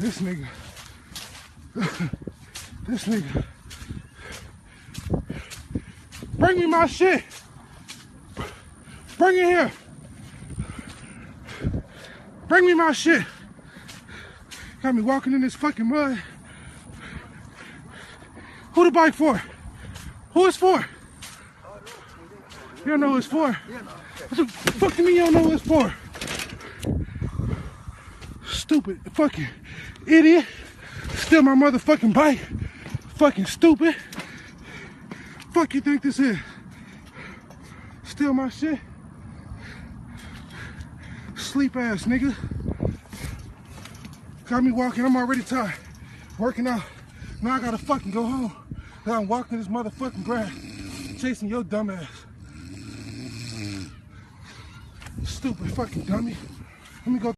This nigga. This nigga. Bring me my shit. Bring it here. Bring me my shit. Got me walking in this fucking mud. Who the bike for? Who it's for? You don't know who it's for? What the fuck do you mean you don't know who it's for? Stupid fucking idiot. Steal my motherfucking bike. Fucking stupid. Fuck you think this is? Steal my shit? Sleep ass nigga. Got me walking, I'm already tired. Working out. Now I gotta fucking go home. Now I'm walking this motherfucking grass. Chasing your dumb ass. Stupid fucking dummy. Let me go.